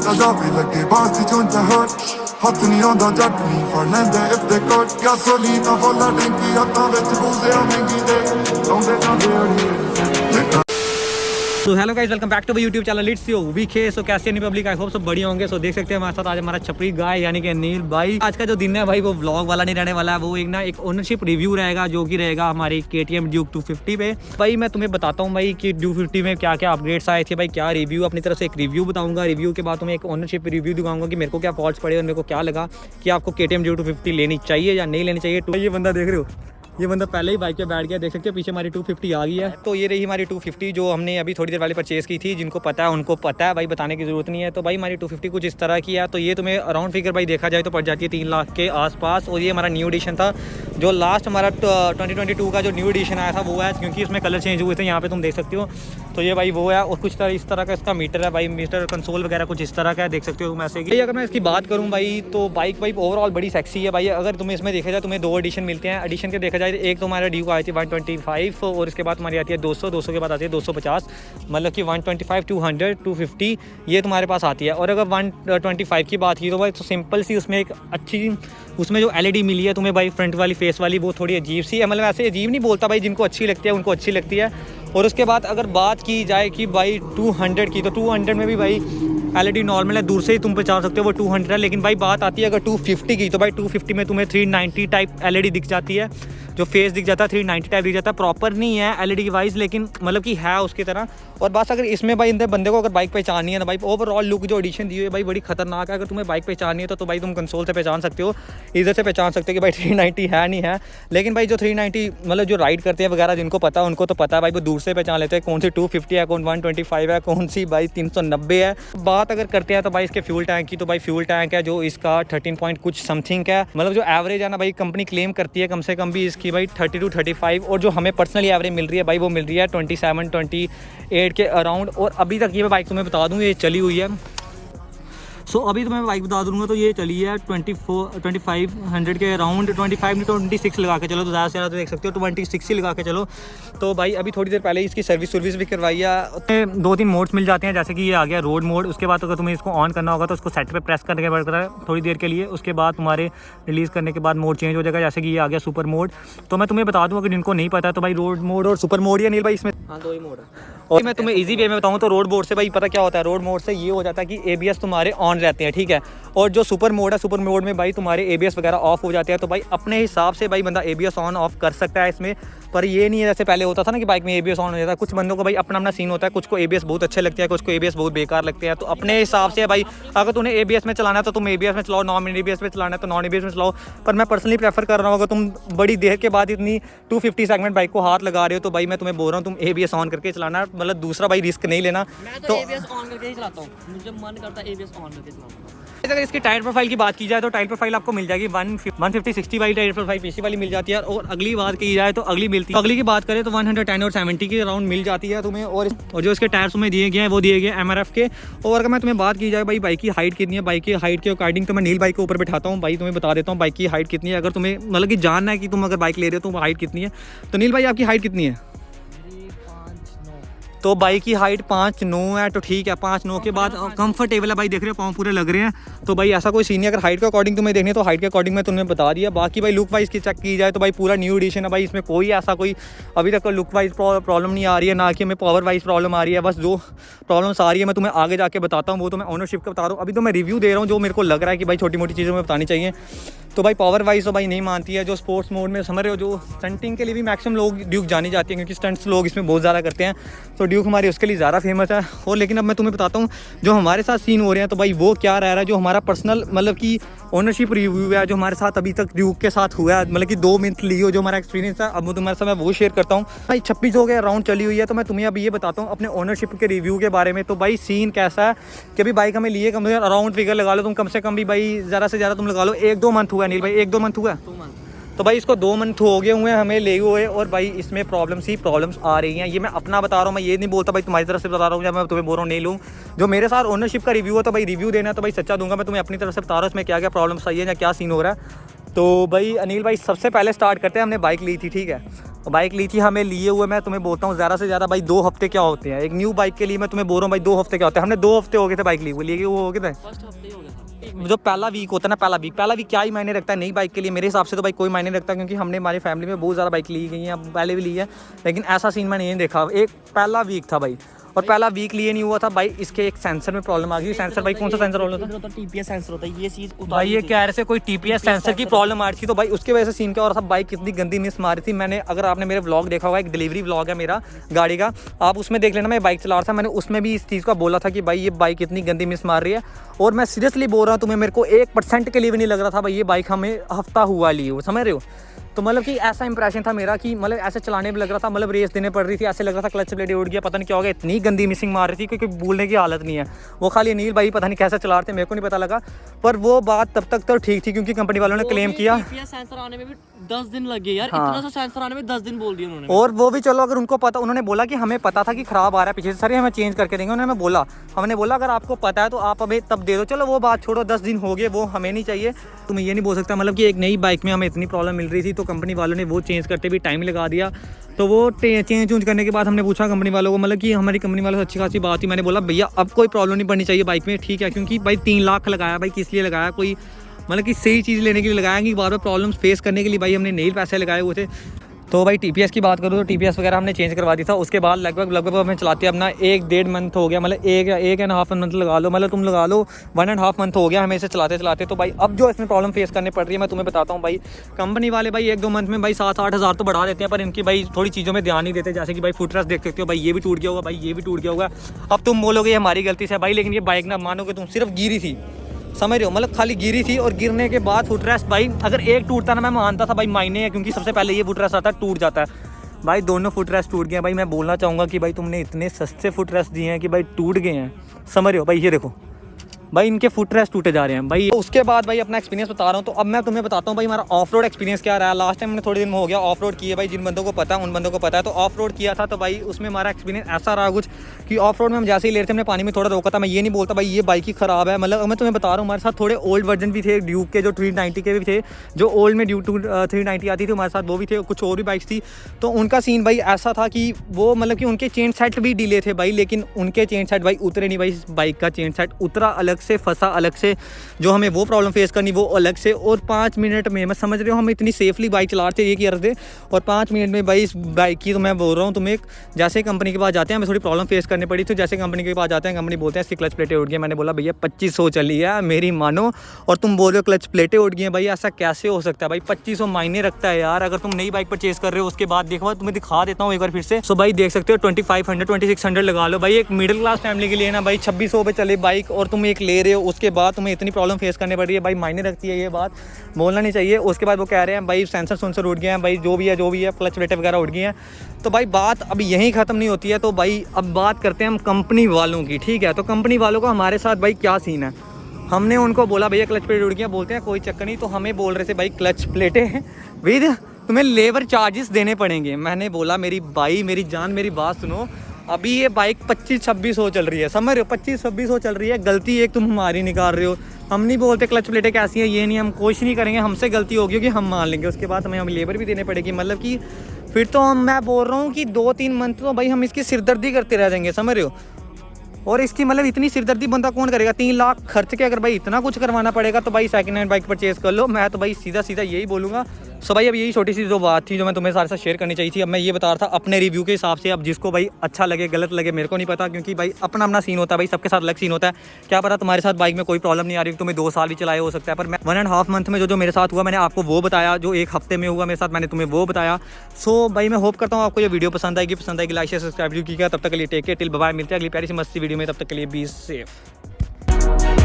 सजा भी लगे बास दी चुंझ हट हथ नहीं आंदा जट नहीं फड़ लैंदे इफ दे कट गैसोलीना वाला टैंकी हत्थां विच बूज़े महंगी दे लाउंदे जांदे अड़िए। तो hello guys, welcome back to my YouTube channel it's you VK. So कैसे नहीं पब्लिक, आई होप सब बढ़िया होंगे। सो देख सकते हैं हमारे साथ आज हमारा छपरी गाय यानी कि नील भाई। आज का जो दिन है भाई वो व्लॉग वाला नहीं रहने वाला है, वो एक ओनरशिप रिव्यू रहेगा जो कि रहेगा हमारी KTM ड्यूक 250 पे। भाई मैं तुम्हें बताता हूँ भाई कि ड्यूक 250 में क्या क्या अपग्रेड्स आए थे, भाई क्या रिव्यू, अपनी तरफ से एक रिव्यू बताऊँगा। रिव्यू के बाद तुम्हें एक ओनरशिप रिव्यू दिखाऊंगा कि मेरे को क्या फॉल्ट्स पड़े और मेरे को क्या लगा कि आपको KTM ड्यूक 250 लेनी चाहिए या नहीं लेनी चाहिए। तो ये बंदा देख रहे हो, ये बंदा पहले ही बाइक पे बैठ गया, देख सकते हो पीछे हमारी 250 आ गई है। तो ये रही हमारी 250 जो हमने अभी थोड़ी देर पहले परचेज़ की थी। जिनको पता है उनको पता है भाई, बताने की ज़रूरत नहीं है। तो भाई हमारी 250 कुछ इस तरह की है। तो ये तुम्हें अराउंड फिगर भाई देखा जाए तो पड़ जाती है 3 लाख के आसपास। और ये हमारा न्यू एडिशन था, जो लास्ट हमारा 2022 का जो न्यू एडिशन आया था वो है, क्योंकि इसमें कलर चेंज हुए थे, यहाँ पर तुम देख सकते हो। तो ये भाई वो है, और कुछ तरह इस तरह का इसका मीटर है भाई, मीटर कंसोल वगैरह कुछ इस तरह का है, देख सकते हो तुम ऐसे कि। अगर मैं इसकी बात करूँ भाई तो बाइक भाई ओवरऑल बड़ी सेक्सी है भाई। अगर तुम्हें इसमें देखा जाए तुम्हें 2 एडिशन मिलते हैं। एडिशन के देखा जाए एक तो हमारा ड्यूक आई थी 125 और इसके बाद तुम्हारी आती है 200 के बाद आती है 250, मतलब कि 125, 200, 250 ये तुम्हारे पास आती है। और अगर 125 की बात की तो भाई तो सिंपल सी उसमें एक अच्छी, उसमें जो LED मिली है तुम्हें भाई फ्रंट वाली फेस वाली, वो थोड़ी अजीब सी है। मतलब ऐसे अजीब नहीं बोलता भाई, जिनको अच्छी लगती है उनको अच्छी लगती है। और उसके बाद अगर बात की जाए कि भाई 200 की, तो 200 में भी भाई LED नॉर्मल है, दूर से ही तुम पहचान सकते हो वो 200 है। लेकिन भाई बात आती है अगर 250 की, तो भाई 250 में तुम्हें 390 टाइप LED दिख जाती है, जो फेस दिख जाता है 390 टाइप दिख जाता है। प्रॉपर नहीं है LED वाइज, लेकिन मतलब कि है उसकी तरह। और बस अगर इसमें भाई इंदर बंदे को अगर बाइक पहचाननी है ना भाई, ओवरऑल लुक जो एडिशन दी हुई है भाई बड़ी खतरनाक है। अगर तुम्हें बाइक पहचाननी है तो भाई तुम कंसोल से पहचान सकते हो, इधर से पहचान सकते हो कि भाई 390 है नहीं है। लेकिन भाई जो 390 मतलब जो राइड करते हैं वगैरह, जिनको पता है उनको तो पता है भाई, वो दूर से पहचान लेते हैं कौन सी 250 है, कौन 125 है, कौन सी भाई 390 है। बात अगर करते हैं तो भाई इसके फ्यूल टैंक की, तो भाई फ्यूल टैंक है जो इसका 13 पॉइंट कुछ समथिंग है। मतलब जो एवरेज है ना भाई, कंपनी क्लेम करती है कम से कम भी इसकी भाई 30 to 35, और जो हमें पर्सनली एवरेज मिल रही है भाई वो मिल रही है 27, 28 के अराउंड। और अभी तक ये बाइक तुम्हें बता दूँ ये चली हुई है। सो अभी तो मैं बाइक बता दूँगा तो ये चली है 2500 के अराउंड, 25 नहीं 26 लगा के चलो, तो ज़्यादा से ज़्यादा तो देख सकते हो 26 ही लगा के चलो। तो भाई अभी थोड़ी देर पहले इसकी सर्विस भी करवाई है। 2-3 मोड्स मिल जाते हैं, जैसे कि ये आ गया रोड मोड। उसके बाद अगर तुम्हें इसको ऑन करना होगा तो उसको सेट पे प्रेस करने के बाद है थोड़ी देर के लिए, उसके बाद तुम्हारे रिलीज़ करने के बाद मोड चेंज हो जाएगा, जैसे कि ये आ गया सुपर मोड। तो मैं तुम्हें बता दूँ अगर जिनको नहीं पता है तो भाई रोड मोड और सुपर मोड, या नील भाई इसमें 2 ही मोड है। और मैं तुम्हें इजी वे में बताऊं तो रोड मोड से भाई पता क्या होता है, रोड मोड से ये हो जाता है कि ABS तुम्हारे ऑन रहते हैं, ठीक है। और जो सुपर मोड है, सुपर मोड में भाई तुम्हारे ABS वगैरह ऑफ हो जाते हैं। तो भाई अपने हिसाब से भाई बंदा ABS ऑन ऑफ कर सकता है इसमें, पर ये नहीं है जैसे पहले होता था ना कि बाइक में ABS ऑन हो जाता है। कुछ बंदों को भाई अपना सीन होता है, कुछ को ABS बहुत अच्छे लगते हैं, कुछ को ABS बहुत बेकार लगते हैं। तो अपने हिसाब से भाई अगर तुम्हें ABS में चलाना है तो तुम ABS में चलाओ, नॉन ABS में चलाना है तो नॉन ABS में चलाओ। पर मैं पर्सनली प्रेफर कर रहा हूँ, अगर तुम बड़ी देर के बाद इतनी 250 सेगमेंट बाइक को हाथ लगा रहे हो तो भाई मैं तुम्हें बोल रहा हूँ तुम ABS ऑन करके चलाना, मतलब दूसरा भाई रिस्क नहीं लेना। तो ABS ऑन करके ही चलाता हूँ, मुझे मन करता है ABS ऑन करके चलाऊंगा। अगर इसकी टायर प्रोफाइल की बात की जाए तो टायर प्रोफाइल आपको मिल जाएगी 150-60 वाली टायर प्रोफाइल पीछे वाली मिल जाती है। और अगली बात की जाए तो अगली मिलती है, अगली की बात करें तो 110 और 70 के अराउंड मिल जाती है तुम्हें। और जो इसके टायर्स तुम्हें दिए गए हैं वो दिए गए MRF के। और अगर मैं तुम्हें बात की जाए भाई बाइक की हाइट कितनी है, बाइक की हाइट के अकॉर्डिंग तो मैं नील बाइक के ऊपर बैठाता हूँ भाई, तुम्हें बता देता हूँ बाइक की हाइट कितनी है। अगर तुम्हें मतलब कि जानना है कि तुम अगर बाइक ले रहे हो तो हाइट कितनी है, तो नील भाई आपकी हाइट कितनी है? तो बाइक की हाइट 5'9" है, तो ठीक है 5'9" के बाद कंफर्टेबल है भाई, देख रहे हो पाँव पूरे लग रहे हैं। तो भाई ऐसा कोई सीन नहीं, अगर हाइट के अकॉर्डिंग तुम्हें देखनी है तो हाइट के अकॉर्डिंग मैं तुम्हें बता दिया। बाकी भाई लुक वाइज की चेक की जाए तो भाई पूरा न्यू एडिशन है भाई, इसमें कोई ऐसा कोई अभी तक लुक वाइज प्रॉब्लम नहीं आ रही है, ना कि हमें पावर वाइज प्रॉब्लम आ रही है। बस जो प्रॉब्लम्स आ रही है मैं तुम्हें आगे जाके बताता हूँ, वो तो मैं ओनरशिप का बता रहा हूँ। अभी तो मैं रिव्यू दे रहा हूँ जो मेरे को लग रहा है कि भाई छोटी मोटी चीज़ें में बतानी चाहिए। तो भाई पावर वाइज तो भाई नहीं मानती है, जो स्पोर्ट्स मोड में समझ रहे हो, जो स्टंटिंग के लिए भी मैक्सिमम लोग ड्यूक जानी जाती है, क्योंकि स्टंट्स लोग इसमें बहुत ज़्यादा करते हैं। तो ड्यूक हमारी उसके लिए ज़्यादा फेमस है। और लेकिन अब मैं तुम्हें बताता हूँ जो हमारे साथ सीन हो रहे हैं, तो भाई वो क्या रह रहा है, जो हमारा पर्सनल मतलब कि ओनरशिप रिव्यू है जो हमारे साथ अभी तक ड्यूक के साथ हुआ है, मतलब कि 2 मिनट ली हो जो हमारा एक्सपीरियंस है, अब तुम्हारे साथ मैं वो शेयर करता हूँ। भाई 26 के राउंड चली हुई है, तो मैं तुम्हें अभी ये बताता हूँ अपने ओनरशिप के रिव्यू के बारे में। तो भाई सीन कैसा है कि अभी बाइक हमें लिए कम से कम अराउंड फिगर लगा लो तुम, कम से कम भी भाई ज़्यादा से ज़्यादा तुम लगा लो 1-2 मंथ हुआ है नील भाई, 1-2 मंथ हुआ है। तो भाई इसको 2 मंथ हो गए हुए हैं हमें ले हुए, और भाई इसमें प्रॉब्लम्स आ रही हैं। ये मैं अपना बता रहा हूँ, मैं ये नहीं बोलता भाई तुम्हारी तरफ से बता रहा हूँ, या मैं तुम्हें बोल रहा हूँ नहीं लूँ। जो मेरे साथ ओनरशिप का रिव्यू है तो भाई रिव्यू देना है तो भाई सच्चा दूंगा। मैं तुम्हें अपनी तरफ से बता रहा हूँ इसमें क्या क्या प्रॉब्लम्स आई है या क्या सीन हो रहा है। तो भाई अनिल भाई सबसे पहले स्टार्ट करते हैं, हमने बाइक ली थी, ठीक है। बाइक ली थी हमें लिए हुए, मैं तुम्हें बोलता हूँ ज़्यादा से ज़्यादा भाई 2 हफ्ते क्या होते हैं एक न्यू बाइक के लिए। मैं तुम्हें बोल रहा हूँ भाई 2 हफ्ते क्या होते हैं, हमने 2 हफ्ते हो गए थे बाइक लिए हुए वो हो गए थे। फर्स्ट हफ्ते ही हो गया था। जो पहला वीक होता है ना, पहला वीक क्या ही मायने रखता है नई बाइक के लिए। मेरे हिसाब से तो भाई कोई मायने रखता है, क्योंकि हमने हमारी फैमिली में बहुत ज़्यादा बाइक ली गई हैं, अब पहले भी ली है, लेकिन ऐसा सीन मैंने नहीं देखा। एक पहला वीक था भाई, और पहला वीक लिए नहीं हुआ था भाई, इसके एक सेंसर में प्रॉब्लम आ गई। सेंसर भाई कौन सा सेंसर प्रॉब्लम था? टीपीएस सेंसर होता है ये चीज़ भाई ये कह रहे थे कोई टीपीएस सेंसर की प्रॉब्लम आ रही थी, तो भाई उसकी वजह से सीन क्या हो रहा था, बाइक कितनी गंदी मिस मारी थी। मैंने, अगर आपने मेरे व्लॉग देखा होगा, एक डिलीवरी व्लॉग है मेरा गाड़ी का, आप उसमें देख लेना, मैं बाइक चला रहा था, मैंने उसमें भी इस चीज़ का बोला था कि भाई ये बाइक इतनी गंदी मिस मार रही है। और मैं सीरियसली बोल रहा हूँ तुम्हें, मेरे को 1% के लिए भी नहीं लग रहा था भाई ये बाइक हमें हफ्ता हुआ ली हो, समझ रहे हो। तो मतलब कि ऐसा इंप्रेशन था मेरा कि मतलब ऐसे चलाने में लग रहा था, मतलब रेस देने पड़ रही थी, ऐसे लग रहा था क्लच प्लेट उड़ गया, पता नहीं क्या हो गया, इतनी गंदी मिसिंग मार रही थी क्योंकि भूलने की हालत नहीं है। वो खाली अनिल भाई पता नहीं कैसे चला रहे थे, मेरे को नहीं पता लगा, पर वो बात तब तक तो ठीक थी क्योंकि कंपनी वालों ने क्लेम किया। टीपीएस सेंसर आने में भी 10 दिन लगे यार, इतना सा सेंसर आने में 10 दिन बोल दिया उन्होंने। और वो भी चलो, अगर उनको पता, उन्होंने बोला कि हमें पता था कि खराब आ रहा है पीछे से, सर हमें चेंज करके देंगे, उन्होंने बोला, हमने बोला अगर आपको पता है तो आप हमें तब दे दो। चलो वो बात छोड़ो, 10 दिन हो गए, वो हमें नहीं चाहिए। तो मैं ये नहीं बोल सकता मतलब कि एक नई बाइक में हमें इतनी प्रॉब्लम मिल रही थी, तो कंपनी वालों ने वो चेंज करते भी टाइम लगा दिया। तो वो चेंज करने के बाद हमने पूछा कंपनी वालों को, मतलब कि हमारी कंपनी वालों से अच्छी खासी बात थी। मैंने बोला भैया अब कोई प्रॉब्लम नहीं पड़नी चाहिए बाइक में, ठीक है, क्योंकि भाई 3 लाख लगाया भाई, किस लिए लगाया, कोई मतलब कि सही चीज़ लेने के लिए लगाया कि बार बार प्रॉब्लम्स फेस करने के लिए भाई हमने नए पैसे लगाए हुए थे। तो भाई टीपीएस की बात करूँ तो टीपीएस वगैरह हमने चेंज करवा दी था। उसके बाद लगभग हमें चलाते अपना 1-1.5 मंथ हो गया, मतलब 1.5 मंथ लगा लो, मतलब तुम लगा लो 1.5 मंथ हो गया हमें इसे चलाते। तो भाई अब जो इसमें प्रॉब्लम फेस करने पड़ रही है मैं तुम्हें बताता हूँ भाई। कंपनी वाले भाई 1-2 मंथ में भाई 7-8 हज़ार तो बढ़ा देते हैं, पर इनकी भाई थोड़ी चीज़ों में ध्यान नहीं देते, जैसे कि भाई फुट रेस्ट देख सकते हो भाई, ये भी टूट गया होगा भाई, ये भी टूट गया होगा। अब तुम बोलोगे ये हमारी गलती से भाई, लेकिन ये बाइक ना मानोगे तुम, सिर्फ गिरी थी, समझ रहे हो, मतलब खाली गिरी थी, और गिरने के बाद फुट रेस्ट भाई अगर एक टूटता ना मैं मानता था भाई मायने है, क्योंकि सबसे पहले ये फुट रेस्ट आता है टूट जाता है। भाई दोनों फुट रेस्ट टूट गए भाई। मैं बोलना चाहूँगा कि भाई तुमने इतने सस्ते फुट रेस्ट दिए हैं कि भाई टूट गए हैं, समझ रहे हो भाई। ये देखो भाई इनके फुट रेस्ट टूटे जा रहे हैं भाई। तो उसके बाद भाई अपना एक्सपीरियंस बता रहा हूँ, तो अब मैं तुम्हें बताता हूँ भाई हमारा ऑफ रोड एक्सपीरियंस क्या रहा है। लास्ट टाइम हमने थोड़े दिन में हो गया ऑफ रोड किए भाई, जिन बंदों को पता है उन बंदों को पता है। तो ऑफ रोड किया था तो भाई उसमें हमारा एक्सपीरियंस ऐसा रहा कुछ कि ऑफ रोड में हम जैसे ही ले रहे थे हमने पानी में थोड़ा रोका था। मैं ये नहीं बोलता भाई ये बाइक ही ख़राब है, मतलब मैं तुम्हें बता रहा हूँ हमारे साथ थोड़े ओल्ड वर्जन भी थे ड्यूक के, जो 390 के भी थे, जो ओल्ड में ड्यूक 390 आती थी हमारे साथ वो भी थे, कुछ और भी बाइक्स थी। तो उनका सीन भाई ऐसा था कि वो मतलब कि उनके चेन सेट भी डिले थे भाई, लेकिन उनके चेन सेट भाई उतरे नहीं भाई। इस बाइक का चेन सेट उतरा अलग से, फंसा अलग से, जो हमें वो प्रॉब्लम फेस करनी वो अलग से। और 5 मिनट में, मैं समझ रहे हो हम इतनी सेफली बाइक चला रहे थे ये कर दे, और 5 मिनट में भाई इस बाइक की, तो मैं बोल रहा हूँ तुम्हें, जैसे कंपनी के पास जाते हैं हमें थोड़ी प्रॉब्लम फेस करनी पड़ी। तो जैसे कंपनी के पास जाते हैं, कंपनी बोलते हैं इसकी क्लच प्लेटें उड़ गई। मैंने बोला भैया 2500 चली है मेरी मानो, और तुम बोल रहे हो क्लच प्लेटें उड़ गई हैं भाई, ऐसा कैसे हो सकता है भाई। 2500 मायने रखता है यार, अगर तुम नई बाइक परचेज कर रहे हो। उसके बाद देखो तुम्हें दिखा देता हूँ एक बार फिर से। सो भाई देख सकते हो 2500 2600 लगा लो भाई, एक मिडिल क्लास फैमिली के लिए ना भाई 2600 पे चले बाइक, और तुम एक ले रहे हो, उसके बाद तुम्हें इतनी प्रॉब्लम फेस करने पड़ रही है भाई, मायने रखती है, ये बात बोलना नहीं चाहिए। उसके बाद वो कह रहे हैं भाई सेंसर उड़ गए हैं भाई, जो भी है क्लच प्लेटें वगैरह उड़ गई हैं। तो भाई बात अब यहीं ख़त्म नहीं होती है। तो भाई अब बात करते हैं हम कंपनी वालों की, ठीक है। तो कंपनी वालों का हमारे साथ भाई क्या सीन है, हमने उनको बोला भैया क्लच प्लेट उड़ गई, बोलते हैं कोई चक्कर नहीं। तो हमें बोल रहे थे भाई क्लच प्लेटें विद तुम्हें लेबर चार्जेस देने पड़ेंगे। मैंने बोला मेरी भाई मेरी जान मेरी बात सुनो, अभी ये बाइक 2500-2600 चल रही है, समझ रहे हो 2500-2600 चल रही है। गलती एक तुम हमारी निकाल रहे हो, हम नहीं बोलते क्लच प्लेटें कैसी हैं, ये नहीं, हम कोशिश नहीं करेंगे, हमसे गलती होगी कि हम मान लेंगे। उसके बाद हमें लेबर भी देने पड़ेगी, मतलब कि फिर तो मैं बोल रहा हूँ कि 2-3 मंथ तो भाई हम इसकी सिरदर्दी करते रह जाएंगे, समझ रहे हो। और इसकी मतलब इतनी सिरदर्दी बंदा कौन करेगा, 3 लाख खर्च के अगर भाई इतना कुछ करवाना पड़ेगा तो भाई सेकंड हैंड बाइक परचेज कर लो। मैं तो भाई सीधा यही बोलूँगा। सो भाई अब यही छोटी सी जो बात थी जो मैं तुम्हें सारे साथ शेयर करनी चाहिए थी। अब मैं ये बता रहा था अपने रिव्यू के हिसाब से, अब जिसको भाई अच्छा लगे गलत लगे मेरे को नहीं पता, क्योंकि भाई अपना सीन होता है भाई, सबके साथ अलग सीन होता है। क्या पता तुम्हारे साथ बाइक में कोई प्रॉब्लम नहीं आ रही, तुम्हें 2 साल भी चलाए हो सकता है, पर मैं 1.5 मंथ में जो मेरे साथ हुआ मैंने आपको वो बताया, जो 1 हफ्ते में हुआ मेरे साथ मैंने तुम्हें वो बताया। सो भाई मैं होप करता हूँ आपको ये वीडियो पसंद आएगी लाइक शेयर सब्सक्राइब कीजिएगा। तब तक के लिए टेक केयर, टिल बाय, मिलते हैं अगली प्यारी सी मस्ती वीडियो में, तब तक के लिए बी सेफ।